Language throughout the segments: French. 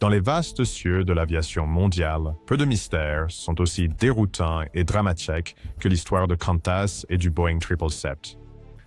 Dans les vastes cieux de l'aviation mondiale, peu de mystères sont aussi déroutants et dramatiques que l'histoire de Qantas et du Boeing 777.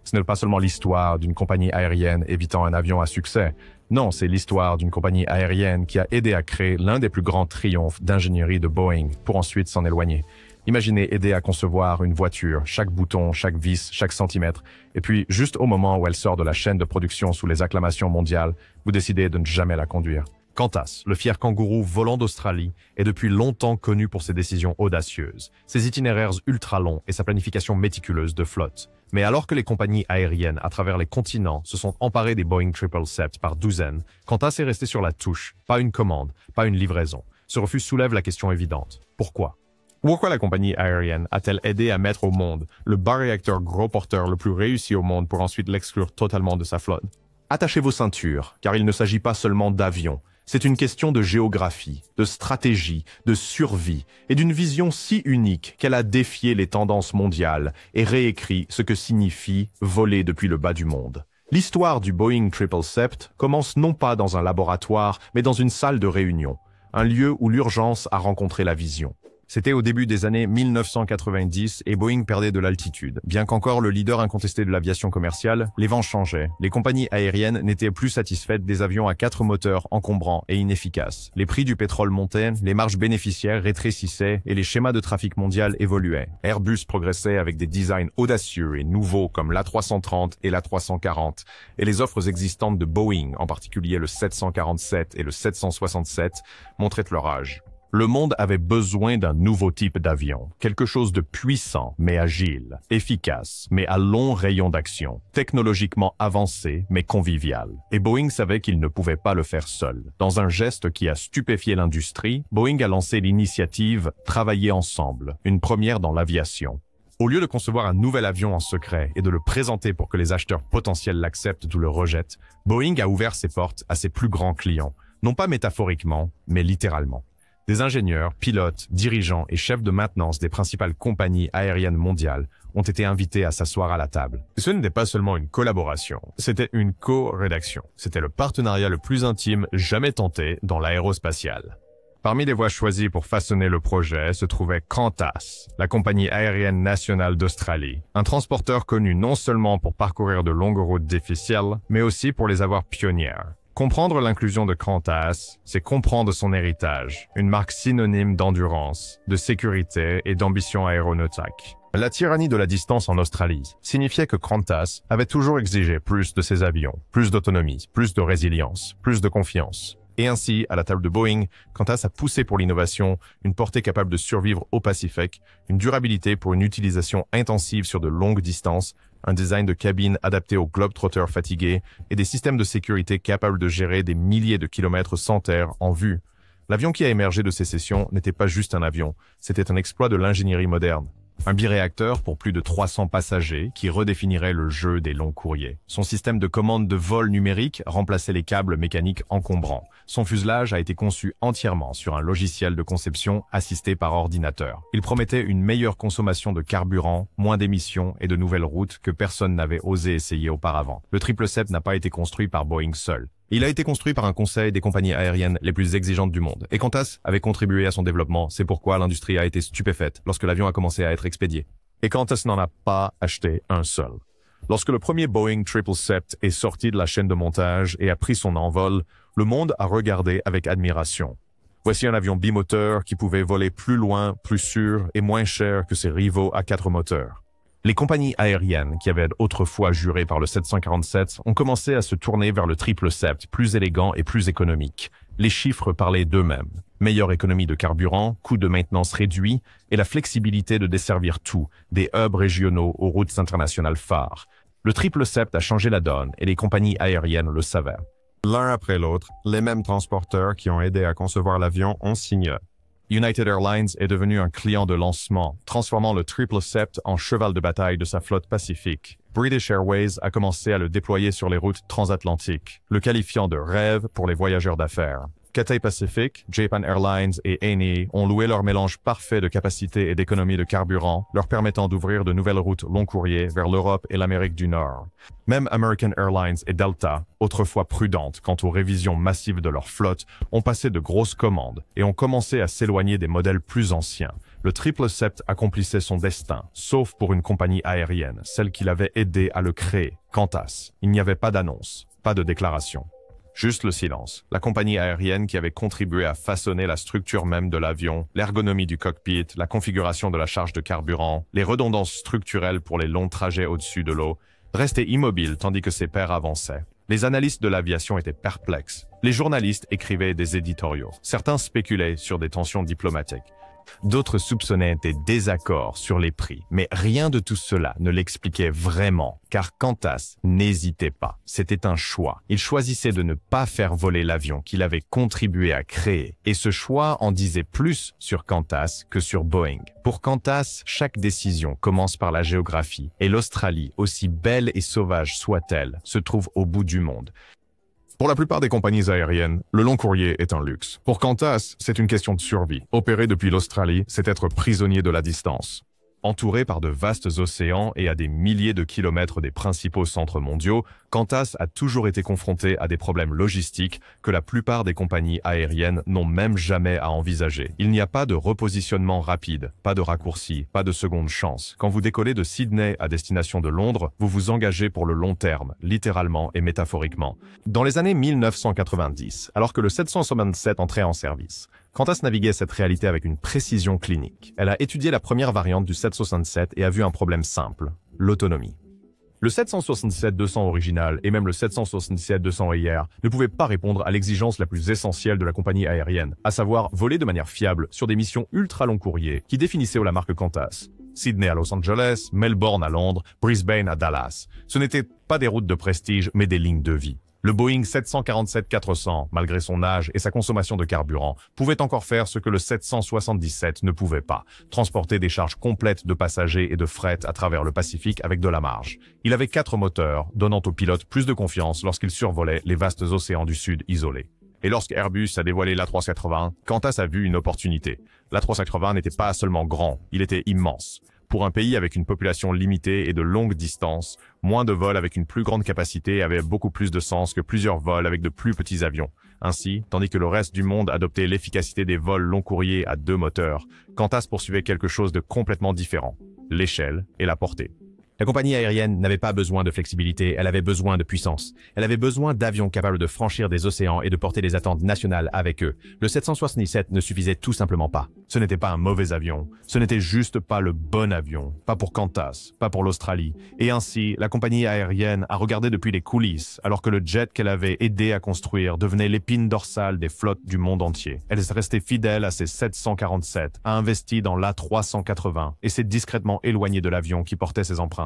Ce n'est pas seulement l'histoire d'une compagnie aérienne évitant un avion à succès. Non, c'est l'histoire d'une compagnie aérienne qui a aidé à créer l'un des plus grands triomphes d'ingénierie de Boeing pour ensuite s'en éloigner. Imaginez aider à concevoir une voiture, chaque bouton, chaque vis, chaque centimètre, et puis juste au moment où elle sort de la chaîne de production sous les acclamations mondiales, vous décidez de ne jamais la conduire. Qantas, le fier kangourou volant d'Australie, est depuis longtemps connu pour ses décisions audacieuses, ses itinéraires ultra longs et sa planification méticuleuse de flotte. Mais alors que les compagnies aériennes à travers les continents se sont emparées des Boeing 777 par douzaines, Qantas est resté sur la touche, pas une commande, pas une livraison. Ce refus soulève la question évidente. Pourquoi? Pourquoi la compagnie aérienne a-t-elle aidé à mettre au monde le bas-réacteur gros porteur le plus réussi au monde pour ensuite l'exclure totalement de sa flotte? Attachez vos ceintures, car il ne s'agit pas seulement d'avions. C'est une question de géographie, de stratégie, de survie et d'une vision si unique qu'elle a défié les tendances mondiales et réécrit ce que signifie voler depuis le bas du monde. L'histoire du Boeing 777 commence non pas dans un laboratoire, mais dans une salle de réunion, un lieu où l'urgence a rencontré la vision. C'était au début des années 1990 et Boeing perdait de l'altitude. Bien qu'encore le leader incontesté de l'aviation commerciale, les vents changeaient. Les compagnies aériennes n'étaient plus satisfaites des avions à 4 moteurs encombrants et inefficaces. Les prix du pétrole montaient, les marges bénéficiaires rétrécissaient et les schémas de trafic mondial évoluaient. Airbus progressait avec des designs audacieux et nouveaux comme l'A330 et l'A340 et les offres existantes de Boeing, en particulier le 747 et le 767, montraient leur âge. Le monde avait besoin d'un nouveau type d'avion, quelque chose de puissant mais agile, efficace mais à long rayon d'action, technologiquement avancé mais convivial. Et Boeing savait qu'il ne pouvait pas le faire seul. Dans un geste qui a stupéfié l'industrie, Boeing a lancé l'initiative « Travailler ensemble », une première dans l'aviation. Au lieu de concevoir un nouvel avion en secret et de le présenter pour que les acheteurs potentiels l'acceptent ou le rejettent, Boeing a ouvert ses portes à ses plus grands clients, non pas métaphoriquement, mais littéralement. Des ingénieurs, pilotes, dirigeants et chefs de maintenance des principales compagnies aériennes mondiales ont été invités à s'asseoir à la table. Ce n'était pas seulement une collaboration, c'était une co-rédaction. C'était le partenariat le plus intime jamais tenté dans l'aérospatiale. Parmi les voies choisies pour façonner le projet se trouvait Qantas, la compagnie aérienne nationale d'Australie, un transporteur connu non seulement pour parcourir de longues routes difficiles, mais aussi pour les avoir pionnières. Comprendre l'inclusion de Qantas, c'est comprendre son héritage, une marque synonyme d'endurance, de sécurité et d'ambition aéronautique. La tyrannie de la distance en Australie signifiait que Qantas avait toujours exigé plus de ses avions, plus d'autonomie, plus de résilience, plus de confiance. Et ainsi, à la table de Boeing, Qantas a poussé pour l'innovation, une portée capable de survivre au Pacifique, une durabilité pour une utilisation intensive sur de longues distances, un design de cabine adapté aux globetrotters fatigués et des systèmes de sécurité capables de gérer des milliers de kilomètres sans terre en vue. L'avion qui a émergé de ces sessions n'était pas juste un avion, c'était un exploit de l'ingénierie moderne. Un biréacteur pour plus de 300 passagers qui redéfinirait le jeu des longs courriers. Son système de commande de vol numérique remplaçait les câbles mécaniques encombrants. Son fuselage a été conçu entièrement sur un logiciel de conception assisté par ordinateur. Il promettait une meilleure consommation de carburant, moins d'émissions et de nouvelles routes que personne n'avait osé essayer auparavant. Le 777 n'a pas été construit par Boeing seul. Il a été construit par un conseil des compagnies aériennes les plus exigeantes du monde. Et Qantas avait contribué à son développement. C'est pourquoi l'industrie a été stupéfaite lorsque l'avion a commencé à être expédié. Et Qantas n'en a pas acheté un seul. Lorsque le premier Boeing 777 est sorti de la chaîne de montage et a pris son envol, le monde a regardé avec admiration. Voici un avion bimoteur qui pouvait voler plus loin, plus sûr et moins cher que ses rivaux à 4 moteurs. Les compagnies aériennes qui avaient autrefois juré par le 747 ont commencé à se tourner vers le 777, plus élégant et plus économique. Les chiffres parlaient d'eux-mêmes. Meilleure économie de carburant, coût de maintenance réduit et la flexibilité de desservir tout, des hubs régionaux aux routes internationales phares. Le 777 a changé la donne et les compagnies aériennes le savaient. L'un après l'autre, les mêmes transporteurs qui ont aidé à concevoir l'avion ont signé. United Airlines est devenu un client de lancement, transformant le 777 en cheval de bataille de sa flotte pacifique. British Airways a commencé à le déployer sur les routes transatlantiques, le qualifiant de rêve pour les voyageurs d'affaires. Cathay Pacific, Japan Airlines et ANA ont loué leur mélange parfait de capacité et d'économie de carburant, leur permettant d'ouvrir de nouvelles routes long courrier vers l'Europe et l'Amérique du Nord. Même American Airlines et Delta, autrefois prudentes quant aux révisions massives de leur flotte, ont passé de grosses commandes et ont commencé à s'éloigner des modèles plus anciens. Le 777 accomplissait son destin, sauf pour une compagnie aérienne, celle qui l'avait aidé à le créer, Qantas. Il n'y avait pas d'annonce, pas de déclaration. Juste le silence. La compagnie aérienne qui avait contribué à façonner la structure même de l'avion, l'ergonomie du cockpit, la configuration de la charge de carburant, les redondances structurelles pour les longs trajets au-dessus de l'eau, restait immobile tandis que ses pairs avançaient. Les analystes de l'aviation étaient perplexes. Les journalistes écrivaient des éditoriaux. Certains spéculaient sur des tensions diplomatiques. D'autres soupçonnaient des désaccords sur les prix, mais rien de tout cela ne l'expliquait vraiment, car Qantas n'hésitait pas. C'était un choix. Il choisissait de ne pas faire voler l'avion qu'il avait contribué à créer, et ce choix en disait plus sur Qantas que sur Boeing. Pour Qantas, chaque décision commence par la géographie, et l'Australie, aussi belle et sauvage soit-elle, se trouve au bout du monde. Pour la plupart des compagnies aériennes, le long courrier est un luxe. Pour Qantas, c'est une question de survie. Opérer depuis l'Australie, c'est être prisonnier de la distance. Entouré par de vastes océans et à des milliers de kilomètres des principaux centres mondiaux, Qantas a toujours été confronté à des problèmes logistiques que la plupart des compagnies aériennes n'ont même jamais à envisager. Il n'y a pas de repositionnement rapide, pas de raccourci, pas de seconde chance. Quand vous décollez de Sydney à destination de Londres, vous vous engagez pour le long terme, littéralement et métaphoriquement. Dans les années 1990, alors que le 767 entrait en service, Qantas naviguait cette réalité avec une précision clinique. Elle a étudié la première variante du 767 et a vu un problème simple, l'autonomie. Le 767-200 original et même le 767-200 hier ne pouvaient pas répondre à l'exigence la plus essentielle de la compagnie aérienne, à savoir voler de manière fiable sur des missions ultra long courrier qui définissaient la marque Qantas. Sydney à Los Angeles, Melbourne à Londres, Brisbane à Dallas. Ce n'étaient pas des routes de prestige, mais des lignes de vie. Le Boeing 747-400, malgré son âge et sa consommation de carburant, pouvait encore faire ce que le 777 ne pouvait pas, transporter des charges complètes de passagers et de fret à travers le Pacifique avec de la marge. Il avait 4 moteurs, donnant aux pilotes plus de confiance lorsqu'ils survolaient les vastes océans du Sud isolés. Et lorsque Airbus a dévoilé l'A380, Qantas a vu une opportunité. L'A380 n'était pas seulement grand, il était immense. Pour un pays avec une population limitée et de longues distances, moins de vols avec une plus grande capacité avaient beaucoup plus de sens que plusieurs vols avec de plus petits avions. Ainsi, tandis que le reste du monde adoptait l'efficacité des vols long courriers à 2 moteurs, Qantas poursuivait quelque chose de complètement différent, l'échelle et la portée. La compagnie aérienne n'avait pas besoin de flexibilité, elle avait besoin de puissance. Elle avait besoin d'avions capables de franchir des océans et de porter des attentes nationales avec eux. Le 777 ne suffisait tout simplement pas. Ce n'était pas un mauvais avion, ce n'était juste pas le bon avion, pas pour Qantas, pas pour l'Australie. Et ainsi, la compagnie aérienne a regardé depuis les coulisses, alors que le jet qu'elle avait aidé à construire devenait l'épine dorsale des flottes du monde entier. Elle est restée fidèle à ses 747, a investi dans l'A380 et s'est discrètement éloignée de l'avion qui portait ses empreintes.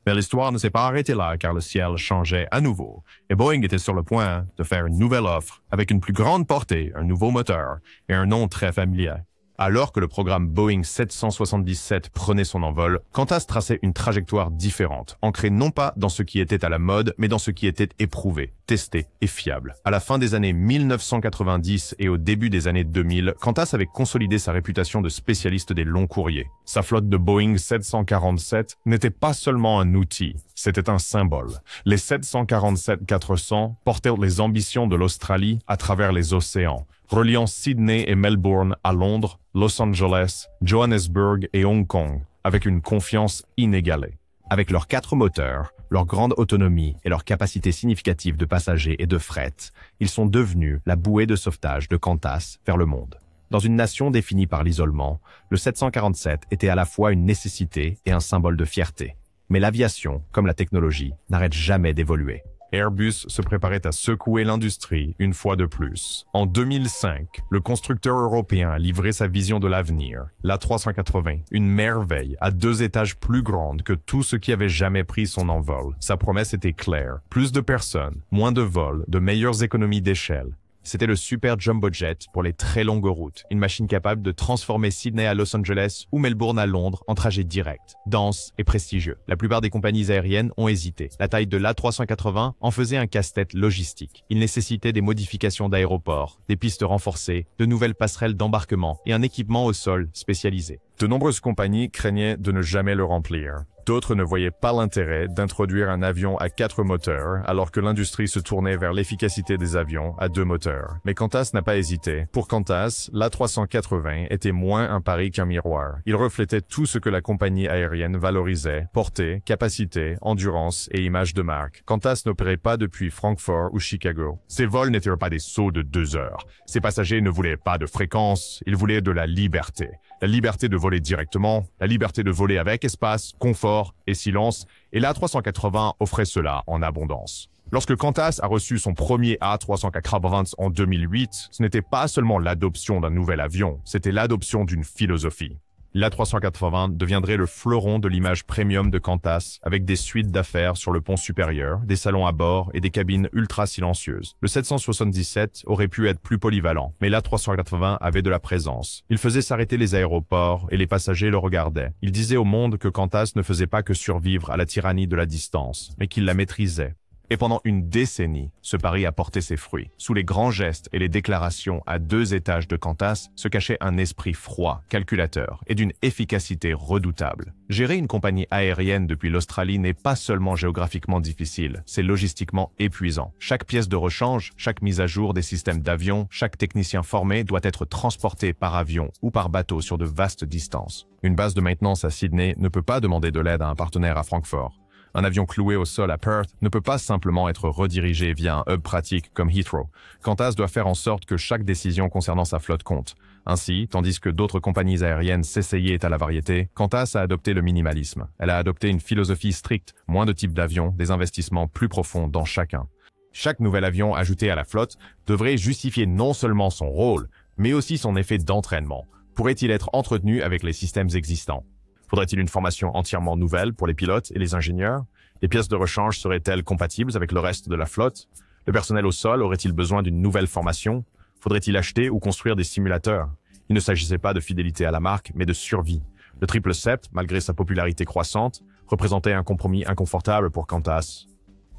Mais l'histoire ne s'est pas arrêtée là car le ciel changeait à nouveau et Boeing était sur le point de faire une nouvelle offre avec une plus grande portée, un nouveau moteur et un nom très familier. Alors que le programme Boeing 777 prenait son envol, Qantas traçait une trajectoire différente, ancrée non pas dans ce qui était à la mode, mais dans ce qui était éprouvé, testé et fiable. À la fin des années 1990 et au début des années 2000, Qantas avait consolidé sa réputation de spécialiste des longs courriers. Sa flotte de Boeing 747 n'était pas seulement un outil, c'était un symbole. Les 747-400 portaient les ambitions de l'Australie à travers les océans, reliant Sydney et Melbourne à Londres, Los Angeles, Johannesburg et Hong Kong, avec une confiance inégalée. Avec leurs 4 moteurs, leur grande autonomie et leur capacité significative de passagers et de fret, ils sont devenus la bouée de sauvetage de Qantas vers le monde. Dans une nation définie par l'isolement, le 747 était à la fois une nécessité et un symbole de fierté. Mais l'aviation, comme la technologie, n'arrête jamais d'évoluer. Airbus se préparait à secouer l'industrie une fois de plus. En 2005, le constructeur européen a livré sa vision de l'avenir, l'A380, une merveille à 2 étages plus grande que tout ce qui avait jamais pris son envol. Sa promesse était claire, plus de personnes, moins de vols, de meilleures économies d'échelle. C'était le Super Jumbo Jet pour les très longues routes, une machine capable de transformer Sydney à Los Angeles ou Melbourne à Londres en trajet direct, dense et prestigieux. La plupart des compagnies aériennes ont hésité. La taille de l'A380 en faisait un casse-tête logistique. Il nécessitait des modifications d'aéroports, des pistes renforcées, de nouvelles passerelles d'embarquement et un équipement au sol spécialisé. De nombreuses compagnies craignaient de ne jamais le remplir. D'autres ne voyaient pas l'intérêt d'introduire un avion à 4 moteurs, alors que l'industrie se tournait vers l'efficacité des avions à 2 moteurs. Mais Qantas n'a pas hésité. Pour Qantas, l'A380 était moins un pari qu'un miroir. Il reflétait tout ce que la compagnie aérienne valorisait: portée, capacité, endurance et image de marque. Qantas n'opérait pas depuis Francfort ou Chicago. Ses vols n'étaient pas des sauts de 2 heures. Ses passagers ne voulaient pas de fréquence, ils voulaient de la liberté. La liberté de voler directement, la liberté de voler avec espace, confort et silence, et l'A380 offrait cela en abondance. Lorsque Qantas a reçu son premier A380 en 2008, ce n'était pas seulement l'adoption d'un nouvel avion, c'était l'adoption d'une philosophie. L'A380 deviendrait le fleuron de l'image premium de Qantas, avec des suites d'affaires sur le pont supérieur, des salons à bord et des cabines ultra silencieuses. Le 777 aurait pu être plus polyvalent, mais l'A380 avait de la présence. Il faisait s'arrêter les aéroports et les passagers le regardaient. Il disait au monde que Qantas ne faisait pas que survivre à la tyrannie de la distance, mais qu'il la maîtrisait. Et pendant une décennie, ce pari a porté ses fruits. Sous les grands gestes et les déclarations à 2 étages de Qantas se cachait un esprit froid, calculateur et d'une efficacité redoutable. Gérer une compagnie aérienne depuis l'Australie n'est pas seulement géographiquement difficile, c'est logistiquement épuisant. Chaque pièce de rechange, chaque mise à jour des systèmes d'avion, chaque technicien formé doit être transporté par avion ou par bateau sur de vastes distances. Une base de maintenance à Sydney ne peut pas demander de l'aide à un partenaire à Francfort. Un avion cloué au sol à Perth ne peut pas simplement être redirigé via un hub pratique comme Heathrow. Qantas doit faire en sorte que chaque décision concernant sa flotte compte. Ainsi, tandis que d'autres compagnies aériennes s'essayaient à la variété, Qantas a adopté le minimalisme. Elle a adopté une philosophie stricte, moins de types d'avions, des investissements plus profonds dans chacun. Chaque nouvel avion ajouté à la flotte devrait justifier non seulement son rôle, mais aussi son effet d'entraînement. Pourrait-il être entretenu avec les systèmes existants? Faudrait-il une formation entièrement nouvelle pour les pilotes et les ingénieurs? Les pièces de rechange seraient-elles compatibles avec le reste de la flotte? Le personnel au sol aurait-il besoin d'une nouvelle formation? Faudrait-il acheter ou construire des simulateurs? Il ne s'agissait pas de fidélité à la marque, mais de survie. Le 777, malgré sa popularité croissante, représentait un compromis inconfortable pour Qantas.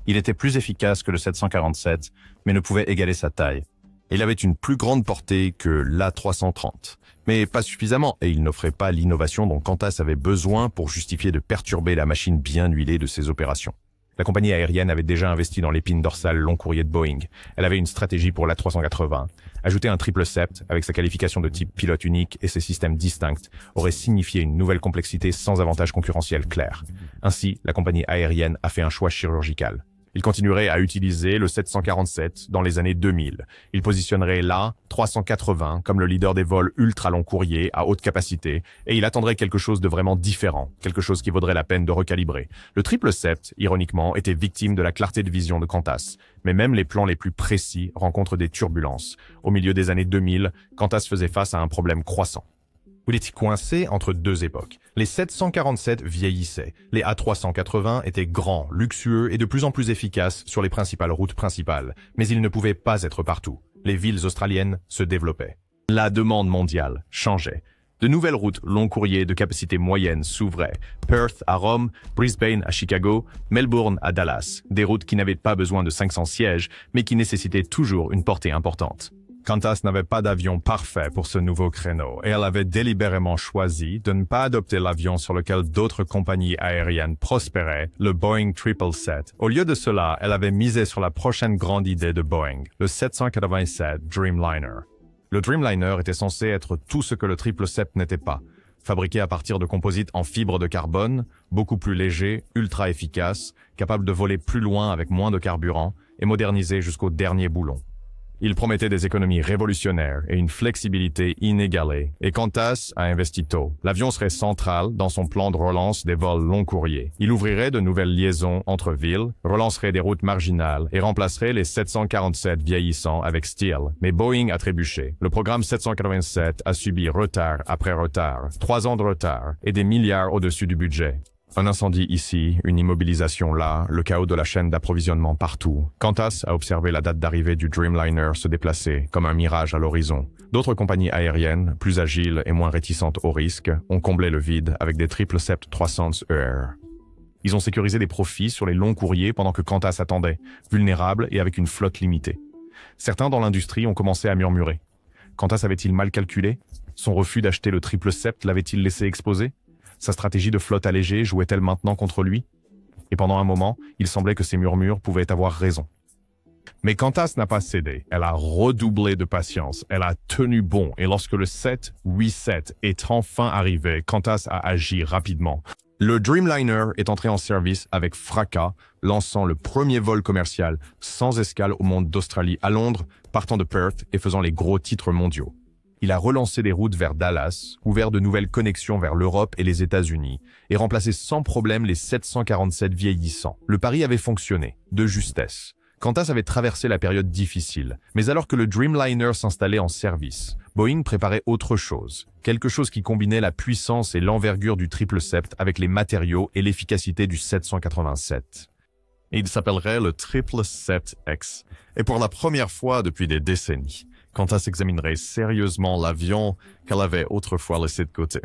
Il était plus efficace que le 747, mais ne pouvait égaler sa taille. Il avait une plus grande portée que l'A330, mais pas suffisamment, et il n'offrait pas l'innovation dont Qantas avait besoin pour justifier de perturber la machine bien huilée de ses opérations. La compagnie aérienne avait déjà investi dans l'épine dorsale long courrier de Boeing. Elle avait une stratégie pour l'A380. Ajouter un 777, avec sa qualification de type pilote unique et ses systèmes distincts, aurait signifié une nouvelle complexité sans avantage concurrentiel clair. Ainsi, la compagnie aérienne a fait un choix chirurgical. Il continuerait à utiliser le 747 dans les années 2000. Il positionnerait l'A380 comme le leader des vols ultra long courrier à haute capacité et il attendrait quelque chose de vraiment différent, quelque chose qui vaudrait la peine de recalibrer. Le 777, ironiquement, était victime de la clarté de vision de Qantas. Mais même les plans les plus précis rencontrent des turbulences. Au milieu des années 2000, Qantas faisait face à un problème croissant. Il était coincé entre 2 époques. Les 747 vieillissaient. Les A380 étaient grands, luxueux et de plus en plus efficaces sur les principales routes principales. Mais ils ne pouvaient pas être partout. Les villes australiennes se développaient. La demande mondiale changeait. De nouvelles routes long courrier de capacité moyenne s'ouvraient. Perth à Rome, Brisbane à Chicago, Melbourne à Dallas. Des routes qui n'avaient pas besoin de 500 sièges, mais qui nécessitaient toujours une portée importante. Qantas n'avait pas d'avion parfait pour ce nouveau créneau et elle avait délibérément choisi de ne pas adopter l'avion sur lequel d'autres compagnies aériennes prospéraient, le Boeing 777. Au lieu de cela, elle avait misé sur la prochaine grande idée de Boeing, le 787 Dreamliner. Le Dreamliner était censé être tout ce que le 777 n'était pas. Fabriqué à partir de composites en fibre de carbone, beaucoup plus léger, ultra efficace, capable de voler plus loin avec moins de carburant et modernisé jusqu'au dernier boulon. Il promettait des économies révolutionnaires et une flexibilité inégalée, et Qantas a investi tôt. L'avion serait central dans son plan de relance des vols long courriers. Il ouvrirait de nouvelles liaisons entre villes, relancerait des routes marginales et remplacerait les 747 vieillissants avec Steel. Mais Boeing a trébuché. Le programme 787 a subi retard après retard, 3 ans de retard et des milliards au-dessus du budget. Un incendie ici, une immobilisation là, le chaos de la chaîne d'approvisionnement partout. Qantas a observé la date d'arrivée du Dreamliner se déplacer, comme un mirage à l'horizon. D'autres compagnies aériennes, plus agiles et moins réticentes au risque, ont comblé le vide avec des 777-300ER. Ils ont sécurisé des profits sur les longs courriers pendant que Qantas attendait, vulnérable et avec une flotte limitée. Certains dans l'industrie ont commencé à murmurer. Qantas avait-il mal calculé? Son refus d'acheter le 777 l'avait-il laissé exposer? Sa stratégie de flotte allégée jouait-elle maintenant contre lui? Et pendant un moment, il semblait que ces murmures pouvaient avoir raison. Mais Qantas n'a pas cédé. Elle a redoublé de patience. Elle a tenu bon. Et lorsque le 787 est enfin arrivé, Qantas a agi rapidement. Le Dreamliner est entré en service avec fracas, lançant le premier vol commercial sans escale au monde d'Australie à Londres, partant de Perth et faisant les gros titres mondiaux. Il a relancé des routes vers Dallas, ouvert de nouvelles connexions vers l'Europe et les États-Unis, et remplacé sans problème les 747 vieillissants. Le pari avait fonctionné, de justesse. Qantas avait traversé la période difficile, mais alors que le Dreamliner s'installait en service, Boeing préparait autre chose. Quelque chose qui combinait la puissance et l'envergure du 777 avec les matériaux et l'efficacité du 787. Il s'appellerait le 777X, et pour la première fois depuis des décennies, Qantas examinerait sérieusement l'avion qu'elle avait autrefois laissé de côté.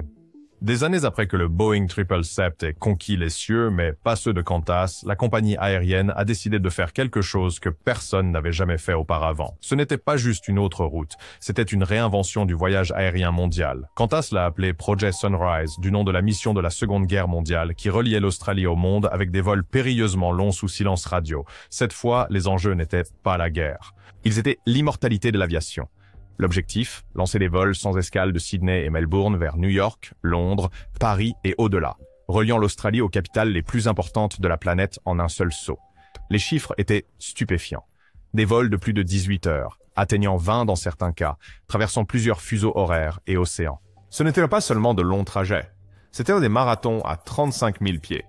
Des années après que le Boeing 777 ait conquis les cieux, mais pas ceux de Qantas, la compagnie aérienne a décidé de faire quelque chose que personne n'avait jamais fait auparavant. Ce n'était pas juste une autre route, c'était une réinvention du voyage aérien mondial. Qantas l'a appelé Projet Sunrise, du nom de la mission de la Seconde Guerre mondiale, qui reliait l'Australie au monde avec des vols périlleusement longs sous silence radio. Cette fois, les enjeux n'étaient pas la guerre. Ils étaient l'immortalité de l'aviation. L'objectif, lancer des vols sans escale de Sydney et Melbourne vers New York, Londres, Paris et au-delà, reliant l'Australie aux capitales les plus importantes de la planète en un seul saut. Les chiffres étaient stupéfiants. Des vols de plus de 18 heures, atteignant 20 dans certains cas, traversant plusieurs fuseaux horaires et océans. Ce n'était pas seulement de longs trajets, c'était des marathons à 35 000 pieds.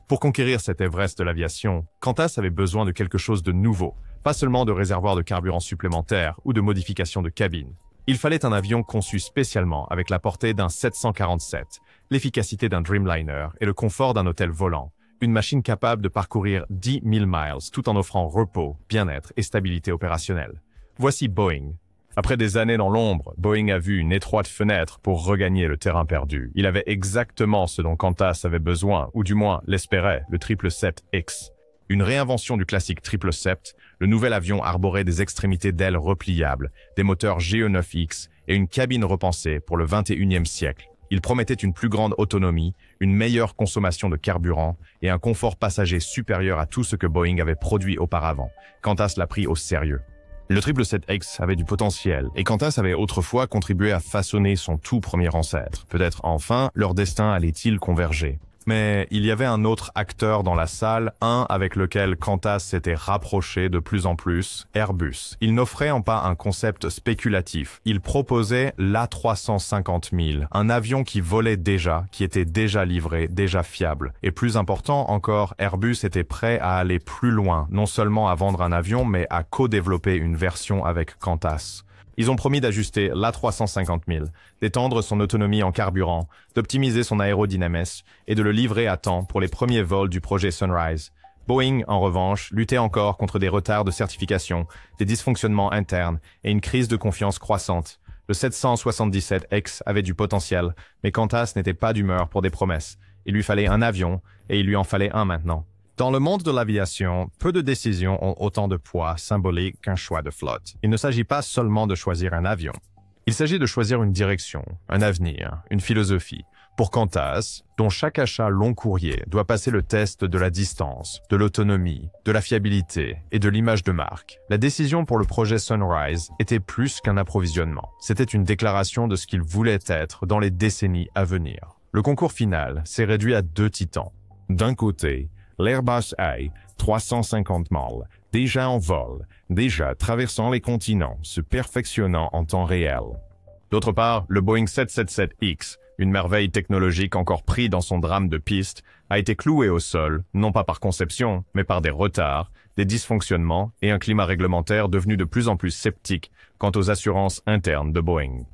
Pour conquérir cet Everest de l'aviation, Qantas avait besoin de quelque chose de nouveau, pas seulement de réservoirs de carburant supplémentaires ou de modifications de cabine. Il fallait un avion conçu spécialement avec la portée d'un 747, l'efficacité d'un Dreamliner et le confort d'un hôtel volant. Une machine capable de parcourir 10 000 miles tout en offrant repos, bien-être et stabilité opérationnelle. Voici Boeing. Après des années dans l'ombre, Boeing a vu une étroite fenêtre pour regagner le terrain perdu. Il avait exactement ce dont Qantas avait besoin, ou du moins l'espérait, le 777X. Une réinvention du classique 777, le nouvel avion arborait des extrémités d'ailes repliables, des moteurs GE9X et une cabine repensée pour le 21e siècle. Il promettait une plus grande autonomie, une meilleure consommation de carburant et un confort passager supérieur à tout ce que Boeing avait produit auparavant. Qantas l'a pris au sérieux. Le 777X avait du potentiel et Qantas avait autrefois contribué à façonner son tout premier ancêtre. Peut-être enfin, leur destin allait-il converger. Mais il y avait un autre acteur dans la salle, un avec lequel Qantas s'était rapproché de plus en plus, Airbus. Il n'offrait pas un concept spéculatif. Il proposait l'A350 000, un avion qui volait déjà, qui était déjà livré, déjà fiable. Et plus important encore, Airbus était prêt à aller plus loin, non seulement à vendre un avion, mais à co-développer une version avec Qantas. Ils ont promis d'ajuster l'A350 000, d'étendre son autonomie en carburant, d'optimiser son aérodynamisme et de le livrer à temps pour les premiers vols du projet Sunrise. Boeing, en revanche, luttait encore contre des retards de certification, des dysfonctionnements internes et une crise de confiance croissante. Le 777X avait du potentiel, mais Qantas n'était pas d'humeur pour des promesses. Il lui fallait un avion, et il lui en fallait un maintenant. Dans le monde de l'aviation, peu de décisions ont autant de poids symbolique qu'un choix de flotte. Il ne s'agit pas seulement de choisir un avion. Il s'agit de choisir une direction, un avenir, une philosophie. Pour Qantas, dont chaque achat long courrier doit passer le test de la distance, de l'autonomie, de la fiabilité et de l'image de marque, la décision pour le projet Sunrise était plus qu'un approvisionnement. C'était une déclaration de ce qu'il voulait être dans les décennies à venir. Le concours final s'est réduit à deux titans. D'un côté, l'Airbus A350 000, déjà en vol, déjà traversant les continents, se perfectionnant en temps réel. D'autre part, le Boeing 777X, une merveille technologique encore pris dans son drame de piste, a été cloué au sol, non pas par conception, mais par des retards, des dysfonctionnements et un climat réglementaire devenu de plus en plus sceptique quant aux assurances internes de Boeing.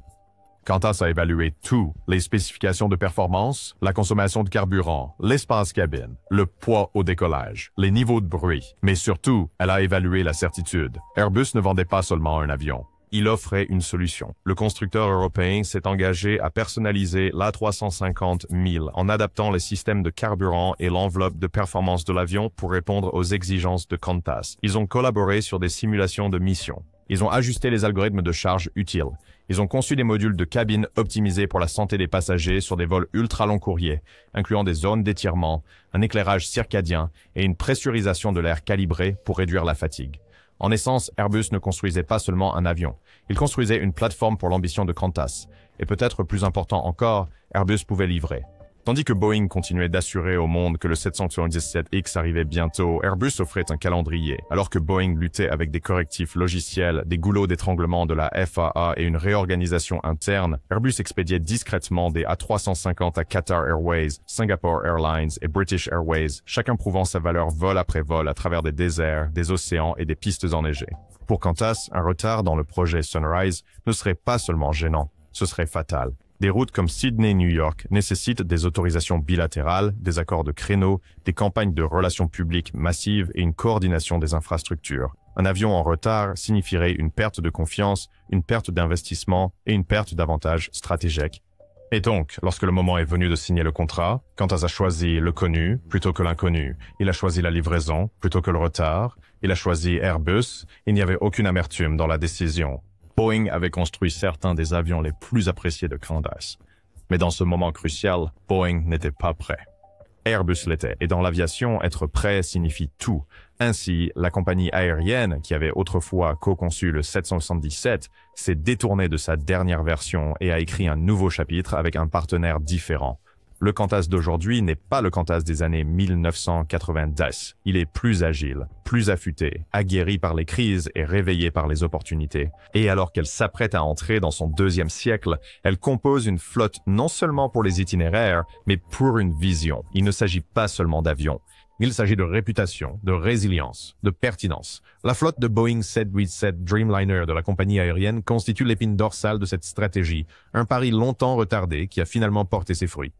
Qantas a évalué tout, les spécifications de performance, la consommation de carburant, l'espace cabine, le poids au décollage, les niveaux de bruit, mais surtout, elle a évalué la certitude. Airbus ne vendait pas seulement un avion. Il offrait une solution. Le constructeur européen s'est engagé à personnaliser l'A350 1000 en adaptant les systèmes de carburant et l'enveloppe de performance de l'avion pour répondre aux exigences de Qantas. Ils ont collaboré sur des simulations de mission. Ils ont ajusté les algorithmes de charge utiles. Ils ont conçu des modules de cabine optimisés pour la santé des passagers sur des vols ultra long courriers, incluant des zones d'étirement, un éclairage circadien et une pressurisation de l'air calibrée pour réduire la fatigue. En essence, Airbus ne construisait pas seulement un avion. Il construisait une plateforme pour l'ambition de Qantas. Et peut-être plus important encore, Airbus pouvait livrer. Tandis que Boeing continuait d'assurer au monde que le 777X arrivait bientôt, Airbus offrait un calendrier. Alors que Boeing luttait avec des correctifs logiciels, des goulots d'étranglement de la FAA et une réorganisation interne, Airbus expédiait discrètement des A350 à Qatar Airways, Singapore Airlines et British Airways, chacun prouvant sa valeur vol après vol à travers des déserts, des océans et des pistes enneigées. Pour Qantas, un retard dans le projet Sunrise ne serait pas seulement gênant, ce serait fatal. Des routes comme Sydney-New York nécessitent des autorisations bilatérales, des accords de créneaux, des campagnes de relations publiques massives et une coordination des infrastructures. Un avion en retard signifierait une perte de confiance, une perte d'investissement et une perte d'avantages stratégiques. Et donc, lorsque le moment est venu de signer le contrat, Qantas a choisi le connu plutôt que l'inconnu. Il a choisi la livraison plutôt que le retard. Il a choisi Airbus. Il n'y avait aucune amertume dans la décision. Boeing avait construit certains des avions les plus appréciés de Qantas. Mais dans ce moment crucial, Boeing n'était pas prêt. Airbus l'était, et dans l'aviation, être prêt signifie tout. Ainsi, la compagnie aérienne, qui avait autrefois co-conçu le 777, s'est détournée de sa dernière version et a écrit un nouveau chapitre avec un partenaire différent. Le Qantas d'aujourd'hui n'est pas le Qantas des années 1990. Il est plus agile, plus affûté, aguerri par les crises et réveillé par les opportunités. Et alors qu'elle s'apprête à entrer dans son deuxième siècle, elle compose une flotte non seulement pour les itinéraires, mais pour une vision. Il ne s'agit pas seulement d'avions. Il s'agit de réputation, de résilience, de pertinence. La flotte de Boeing 787 Dreamliner de la compagnie aérienne constitue l'épine dorsale de cette stratégie, un pari longtemps retardé qui a finalement porté ses fruits.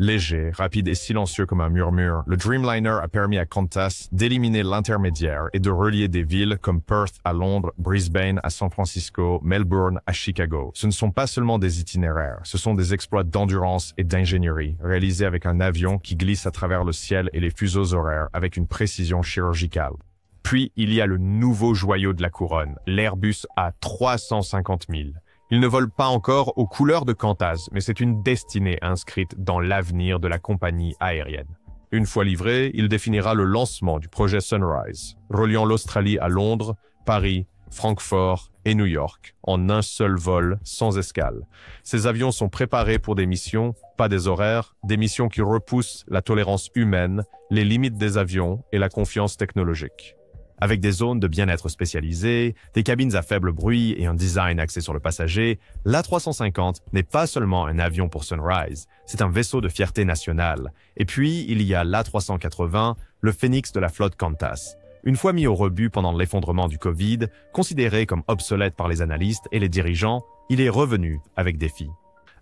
Léger, rapide et silencieux comme un murmure, le Dreamliner a permis à Qantas d'éliminer l'intermédiaire et de relier des villes comme Perth à Londres, Brisbane à San Francisco, Melbourne à Chicago. Ce ne sont pas seulement des itinéraires, ce sont des exploits d'endurance et d'ingénierie, réalisés avec un avion qui glisse à travers le ciel et les fuseaux horaires avec une précision chirurgicale. Puis, il y a le nouveau joyau de la couronne, l'Airbus A350 000. Il ne vole pas encore aux couleurs de Qantas, mais c'est une destinée inscrite dans l'avenir de la compagnie aérienne. Une fois livré, il définira le lancement du projet Sunrise, reliant l'Australie à Londres, Paris, Francfort et New York, en un seul vol, sans escale. Ces avions sont préparés pour des missions, pas des horaires, des missions qui repoussent la tolérance humaine, les limites des avions et la confiance technologique. Avec des zones de bien-être spécialisées, des cabines à faible bruit et un design axé sur le passager, l'A350 n'est pas seulement un avion pour Sunrise, c'est un vaisseau de fierté nationale. Et puis, il y a l'A380, le phénix de la flotte Qantas. Une fois mis au rebut pendant l'effondrement du Covid, considéré comme obsolète par les analystes et les dirigeants, il est revenu avec défi.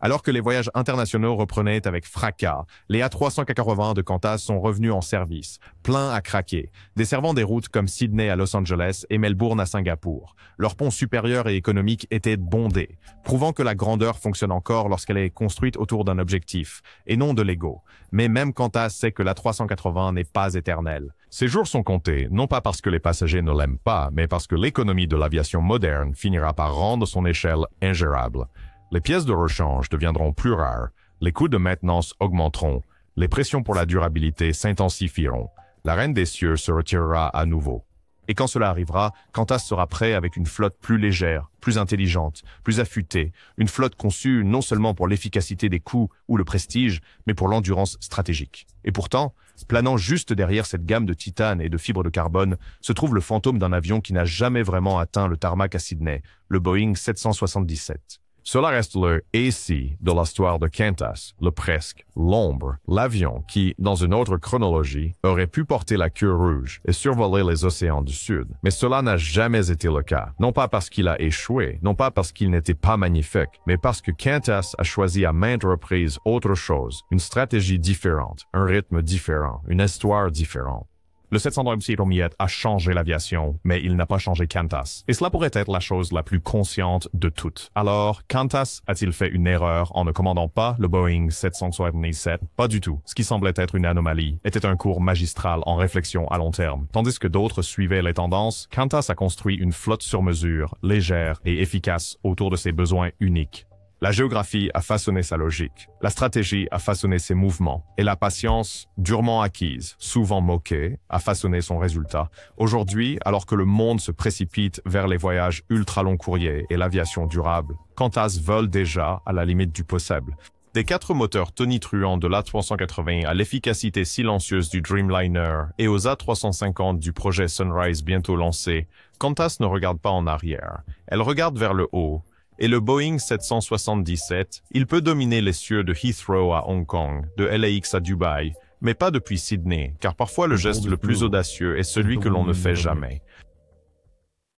Alors que les voyages internationaux reprenaient avec fracas, les A380 de Qantas sont revenus en service, pleins à craquer, desservant des routes comme Sydney à Los Angeles et Melbourne à Singapour. Leur pont supérieur et économique était bondé, prouvant que la grandeur fonctionne encore lorsqu'elle est construite autour d'un objectif, et non de l'ego. Mais même Qantas sait que l'A380 n'est pas éternelle. Ces jours sont comptés, non pas parce que les passagers ne l'aiment pas, mais parce que l'économie de l'aviation moderne finira par rendre son échelle ingérable. Les pièces de rechange deviendront plus rares, les coûts de maintenance augmenteront, les pressions pour la durabilité s'intensifieront, la reine des cieux se retirera à nouveau. Et quand cela arrivera, Qantas sera prêt avec une flotte plus légère, plus intelligente, plus affûtée, une flotte conçue non seulement pour l'efficacité des coûts ou le prestige, mais pour l'endurance stratégique. Et pourtant, planant juste derrière cette gamme de titane et de fibres de carbone, se trouve le fantôme d'un avion qui n'a jamais vraiment atteint le tarmac à Sydney, le Boeing 777. Cela reste le « et si » de l'histoire de Qantas, le presque, l'ombre, l'avion qui, dans une autre chronologie, aurait pu porter la queue rouge et survoler les océans du Sud. Mais cela n'a jamais été le cas, non pas parce qu'il a échoué, non pas parce qu'il n'était pas magnifique, mais parce que Qantas a choisi à maintes reprises autre chose, une stratégie différente, un rythme différent, une histoire différente. Le 737 aux miettes a changé l'aviation, mais il n'a pas changé Qantas. Et cela pourrait être la chose la plus consciente de toutes. Alors, Qantas a-t-il fait une erreur en ne commandant pas le Boeing 777? Pas du tout. Ce qui semblait être une anomalie était un cours magistral en réflexion à long terme. Tandis que d'autres suivaient les tendances, Qantas a construit une flotte sur mesure, légère et efficace autour de ses besoins uniques. La géographie a façonné sa logique, la stratégie a façonné ses mouvements, et la patience, durement acquise, souvent moquée, a façonné son résultat. Aujourd'hui, alors que le monde se précipite vers les voyages ultra-long courriers et l'aviation durable, Qantas vole déjà à la limite du possible. Des 4 moteurs tonitruants de l'A380 à l'efficacité silencieuse du Dreamliner et aux A350 du projet Sunrise bientôt lancé, Qantas ne regarde pas en arrière, elle regarde vers le haut. Et le Boeing 777, il peut dominer les cieux de Heathrow à Hong Kong, de LAX à Dubaï, mais pas depuis Sydney, car parfois le geste le plus audacieux est celui que l'on ne fait jamais.